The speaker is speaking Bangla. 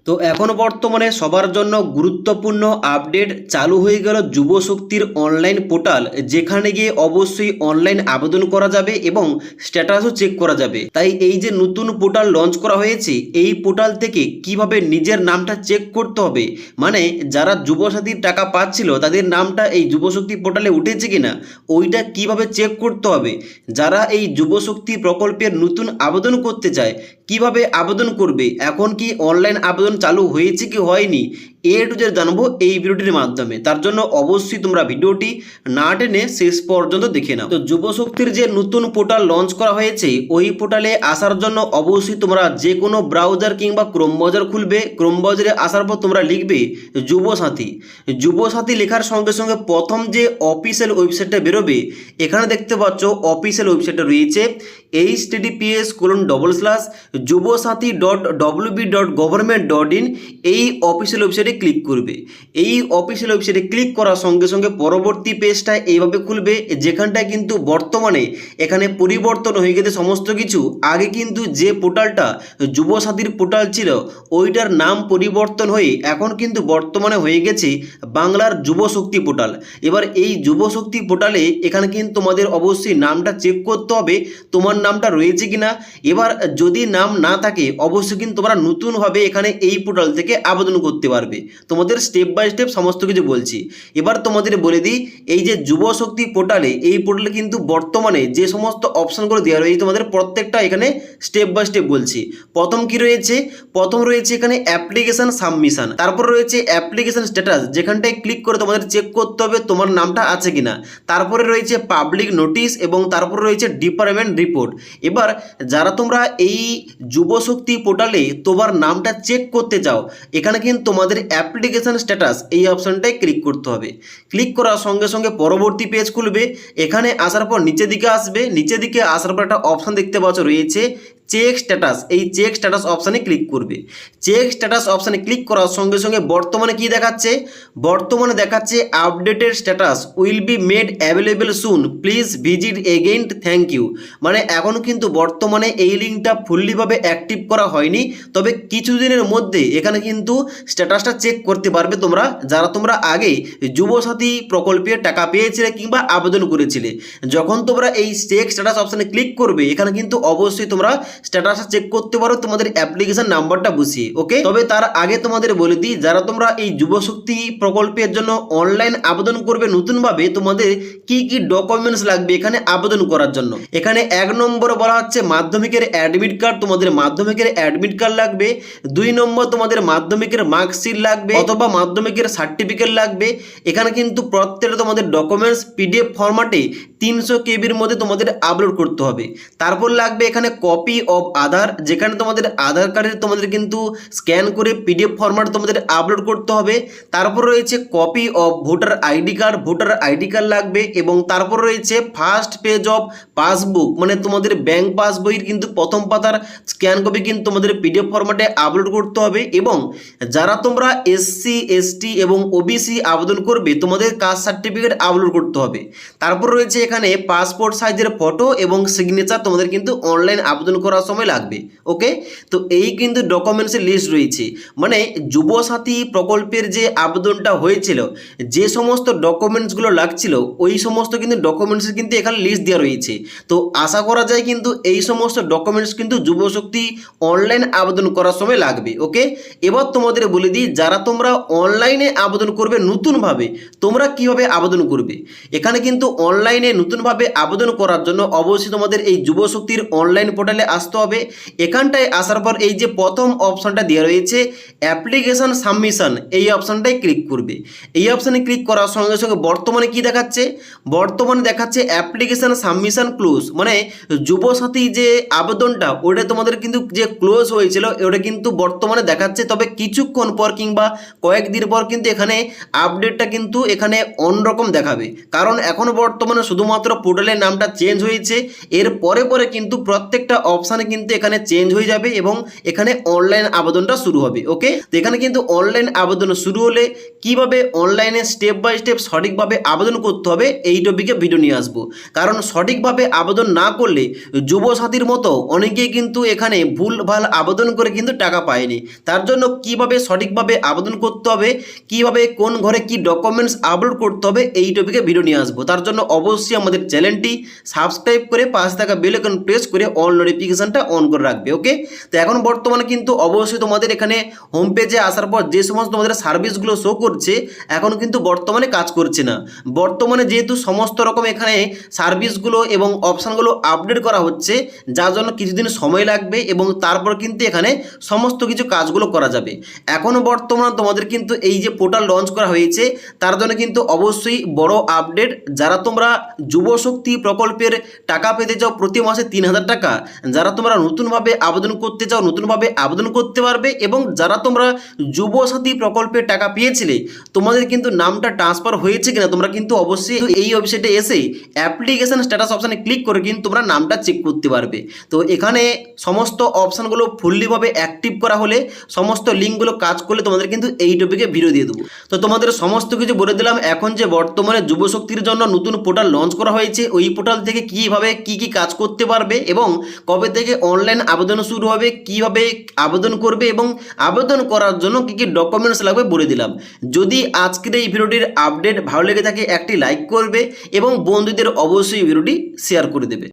তো এখন বর্তমানে সবার জন্য গুরুত্বপূর্ণ আপডেট চালু হয়ে গেল যুবশক্তির অনলাইন পোর্টাল, যেখানে গিয়ে অবশ্যই অনলাইন আবেদন করা যাবে এবং স্ট্যাটাসও চেক করা যাবে। তাই এই যে নতুন পোর্টাল লঞ্চ করা হয়েছে, এই পোর্টাল থেকে কিভাবে নিজের নামটা চেক করতে হবে, মানে যারা যুবসাথীর টাকা পাচ্ছিল তাদের নামটা এই যুবশক্তি পোর্টালে উঠেছে কিনা ওইটা কিভাবে চেক করতে হবে, যারা এই যুবশক্তি প্রকল্পের নতুন আবেদন করতে চায় কিভাবে আবেদন করবে, এখন কি অনলাইন আবেদন চালু হয়েছে কি হয়নি, এ টু জেড জানবো এই ভিডিওটির মাধ্যমে। তার জন্য অবশ্যই তোমরা ভিডিওটি না টেনে শেষ পর্যন্ত দেখে নাও। তো যুবশক্তির যে নতুন পোর্টাল লঞ্চ করা হয়েছে, ওই পোর্টালে আসার জন্য অবশ্যই তোমরা যে কোনো ব্রাউজার কিংবা ক্রোম ব্রাউজার খুলবে। ক্রোম ব্রাউজারে আসার পর তোমরা লিখবে যুবসাথী। যুবসাথী লেখার সঙ্গে সঙ্গে প্রথম যে অফিসিয়াল ওয়েবসাইটটা বেরোবে, এখানে দেখতে পাচ্ছ অফিসিয়াল ওয়েবসাইটটা রয়েছে https://jubosathy.wb.government.in। এই অফিসিয়াল ওয়েবসাইটে ক্লিক করবে। এই অফিসিয়াল ওয়েবসাইটে ক্লিক করার সঙ্গে সঙ্গে পরবর্তী পেজটা এইভাবে খুলবে, যেখানটায় কিন্তু বর্তমানে এখানে পরিবর্তন হয়ে গেছে সমস্ত কিছু। আগে কিন্তু যে পোর্টালটা যুবসাথীর পোর্টাল ছিল, ওইটার নাম পরিবর্তন হয়ে এখন কিন্তু বর্তমানে হয়ে গেছে বাংলার যুবশক্তি পোর্টাল। এবার এই যুবশক্তি পোর্টালে এখানে কিন্তু তোমাদের অবশ্যই নামটা চেক করতে হবে তোমার নামটা রয়েছে কিনা। এবার যদি নাম না থাকে অবশ্যই কিন্তু তোমরা নতুনভাবে এখানে এই পোর্টাল থেকে আবেদন করতে পারবে। তোমাদের স্টেপ বাই স্টেপ সমস্ত কিছু বলছি। এবার তোমাদের বলে দিই, এই যে যুবশক্তি পোর্টালে, এই পোর্টালে কিন্তু বর্তমানে যে সমস্ত অপশনগুলো দেওয়া রয়েছে তোমাদের প্রত্যেকটা এখানে স্টেপ বাই স্টেপ বলছি। প্রথম কি রয়েছে, প্রথম রয়েছে এখানে অ্যাপ্লিকেশন সাবমিশন, তারপর রয়েছে অ্যাপ্লিকেশন স্ট্যাটাস, যেখানটায় ক্লিক করে তোমাদের চেক করতে হবে তোমার নামটা আছে কিনা। তারপরে রয়েছে পাবলিক নোটিশ এবং তারপর রয়েছে ডিপার্টমেন্ট রিপোর্ট। এবার যারা তোমরা এই যুবশক্তি পোর্টালে তোমার নামটা চেক করতে চাও, এখানে কিন্তু তোমাদের অ্যাপ্লিকেশন স্ট্যাটাস এই অপশনটায় ক্লিক করতে হবে। ক্লিক করার সঙ্গে সঙ্গে পরবর্তী পেজ খুলবে। এখানে আসার পর নিচের দিকে আসবে, নিচের দিকে আসার পর একটা অপশন দেখতে পাচ্ছ রয়েছে চেক স্ট্যাটাস। এই চেক স্ট্যাটাস অপশানে ক্লিক করবে। চেক স্ট্যাটাস অপশানে ক্লিক করার সঙ্গে সঙ্গে বর্তমানে কি দেখাচ্ছে, বর্তমানে দেখাচ্ছে updated status will be made available soon, please visit again, thank you. মানে এখনও কিন্তু বর্তমানে এই লিঙ্কটা ফুললিভাবে অ্যাক্টিভ করা হয়নি, তবে কিছুদিনের মধ্যে এখানে কিন্তু স্ট্যাটাসটা চেক করতে পারবে তোমরা, যারা তোমরা আগে যুবসাথী প্রকল্পের টাকা পেয়েছিলে কিংবা আবেদন করেছিলে। যখন তোমরা এই চেক স্ট্যাটাস অপশানে ক্লিক করবে, এখানে কিন্তু অবশ্যই তোমরা স্ট্যাটাস চেক করতে পারো তোমাদের অ্যাপ্লিকেশন নাম্বারটা বসিয়ে। ওকে, তবে তার আগে তোমাদের বলে দিই, যারা তোমরা এই যুবশক্তি প্রকল্পের জন্য অনলাইন আবেদন করবে নতুনভাবে, তোমাদের কি কি ডকুমেন্টস লাগবে এখানে আবেদন করার জন্য। এখানে 1 নম্বর বলা হচ্ছে মাধ্যমিকের অ্যাডমিট কার্ড, তোমাদের মাধ্যমিকের অ্যাডমিট কার্ড লাগবে। 2 নম্বর তোমাদের মাধ্যমিকের মার্কশিট লাগবে অথবা মাধ্যমিকের সার্টিফিকেট লাগবে। এখানে কিন্তু প্রত্যেকটা তোমাদের ডকুমেন্টস পিডিএফ ফরম্যাটে 300 কেবির মধ্যে তোমাদের আপলোড করতে হবে। তারপর লাগবে এখানে কপি অফ আধার, যেখানে তোমাদের আধার কার্ডের তোমাদের কিন্তু স্ক্যান করে পিডিএফ ফরম্যাট তোমাদের আপলোড করতে হবে। তারপর রয়েছে copy of voter ID card, voter ID card লাগবে। এবং তারপর রয়েছে ফার্স্ট পেজ অফ পাসবুক, মানে তোমাদের ব্যাংক পাসবইয়ের কিন্তু প্রথম পাতার স্ক্যান কপি কিন্তু তোমাদের পিডিএফ ফরম্যাটে আপলোড করতে হবে। এবং যারা তোমরা এসসি এসটি এবং ওবিসি আবেদন করবে, তোমাদের কাস্ট সার্টিফিকেট আপলোড করতে হবে। তারপর রয়েছে এখানে পাসপোর্ট সাইজের ফটো এবং সিগনেচার তোমাদের কিন্তু অনলাইন আবেদন করার সময় লাগবে। ওকে, তো এই কিন্তু ডকুমেন্টসের লিস্ট রয়েছে। মানে যুবসাথী প্রকল্পের যে আবেদনটা হয়েছিল, যে সমস্ত ডকুমেন্টসগুলো লাগছিল, ওই সমস্ত কিন্তু ডকুমেন্টসের কিন্তু এখানে লিস্ট দেওয়া রয়েছে। তো আশা করা যায় কিন্তু এই সমস্ত ডকুমেন্টস কিন্তু যুবশক্তি অনলাইন আবেদন করার সময় লাগবে। ওকে, এবার তোমাদের বলে দিই, যারা তোমরা অনলাইনে আবেদন করবে নতুনভাবে, তোমরা কিভাবে আবেদন করবে। এখানে কিন্তু অনলাইনে নতুনভাবে আবেদন করার জন্য অবশ্যই তোমাদের এই যুবশক্তির অনলাইন পোর্টালে আসতে হবে। এখানটায় আসার পর এই যে প্রথম অপশনটা দেওয়া রয়েছে অ্যাপ্লিকেশন সাবমিশন, এই অপশনটায় ক্লিক করবে। এই অপশানে ক্লিক করার সঙ্গে সঙ্গে বর্তমানে কি দেখাচ্ছে, বর্তমানে দেখাচ্ছে অ্যাপ্লিকেশন সাবমিশন ক্লোজ, মানে যুবসাথী যে আবেদনটা ওটা তোমাদের কিন্তু যে ক্লোজ হয়েছিল ওটা কিন্তু বর্তমানে দেখাচ্ছে। তবে কিছুক্ষণ পর কিংবা কয়েকদিন পর কিন্তু এখানে আপডেটটা কিন্তু এখানে অন্যরকম দেখাবে, কারণ এখন বর্তমানে শুধুমাত্র শুধুমাত্র পোর্টালের নামটা চেঞ্জ হয়েছে, এর পরে পরে কিন্তু প্রত্যেকটা অপশানে কিন্তু এখানে চেঞ্জ হয়ে যাবে এবং এখানে অনলাইন আবেদনটা শুরু হবে। ওকে, তো এখানে কিন্তু অনলাইন আবেদন শুরু হলে কিভাবে অনলাইনে স্টেপ বাই স্টেপ সঠিকভাবে আবেদন করতে হবে এই টপিকে ভিডিও নিয়ে আসবো। কারণ সঠিকভাবে আবেদন না করলে যুবসাথীর মতো অনেকেই কিন্তু এখানে ভুলভাল আবেদন করে কিন্তু টাকা পায়নি। তার জন্য কিভাবে সঠিকভাবে আবেদন করতে হবে, কিভাবে কোন ঘরে কি ডকুমেন্টস আপলোড করতে হবে এই টপিকে ভিডিও নিয়ে আসবো। তার জন্য অবশ্যই আমাদের চ্যানেলটি সাবস্ক্রাইব করে পাশে থাকা বেল আইকন প্রেস করে অল নোটিফিকেশনটা অন করে রাখবে। ওকে, তো এখন বর্তমানে কিন্তু অবশ্যই তোমাদের এখানে হোম পেজে আসার পর যে সমস্ত তোমাদের সার্ভিসগুলো শো করছে এখন কিন্তু বর্তমানে কাজ করছে না। বর্তমানে যেহেতু সমস্ত রকম এখানে সার্ভিসগুলো এবং অপশানগুলো আপডেট করা হচ্ছে, যার জন্য কিছুদিন সময় লাগবে এবং তারপর কিন্তু এখানে সমস্ত কিছু কাজগুলো করা যাবে। এখনও বর্তমানে তোমাদের কিন্তু এই যে পোর্টাল লঞ্চ করা হয়েছে তার জন্য কিন্তু অবশ্যই বড় আপডেট। যারা তোমরা যুবশক্তি প্রকল্পের টাকা পেতে চাও প্রতি মাসে 3000 টাকা, যারা তোমরা নতুনভাবে আবেদন করতে চাও নতুনভাবে আবেদন করতে পারবে, এবং যারা তোমরা যুবসাথী প্রকল্পের টাকা পেয়েছিলে তোমাদের কিন্তু নামটা ট্রান্সফার হয়েছে কিনা তোমরা কিন্তু অবশ্যই এই ওয়েবসাইটে এসে অ্যাপ্লিকেশন স্ট্যাটাস অপশানে ক্লিক করে কিন্তু তোমরা নামটা চেক করতে পারবে। তো এখানে সমস্ত অপশানগুলো ফুললিভাবে অ্যাক্টিভ করা হলে সমস্ত লিঙ্কগুলো কাজ করলে তোমাদের কিন্তু এই টপিকে ভিডিও দিয়ে দেবো। তো তোমাদের সমস্ত কিছু বলে দিলাম। এখন যে বর্তমানে যুবশক্তির জন্য নতুন পোর্টাল লঞ্চ করা হয়েছে, ওই পোর্টাল থেকে কীভাবে কী কী কাজ করতে পারবে এবং কবে থেকে অনলাইন আবেদন শুরু হবে, কিভাবে আবেদন করবে এবং আবেদন করার জন্য কী কী ডকুমেন্টস লাগবে বলে দিলাম। যদি আজকের এই ভিডিওটির আপডেট ভালো লেগে থাকে একটি লাইক করবে এবং বন্ধুদের অবশ্যই ভিডিওটি শেয়ার করে দেবে।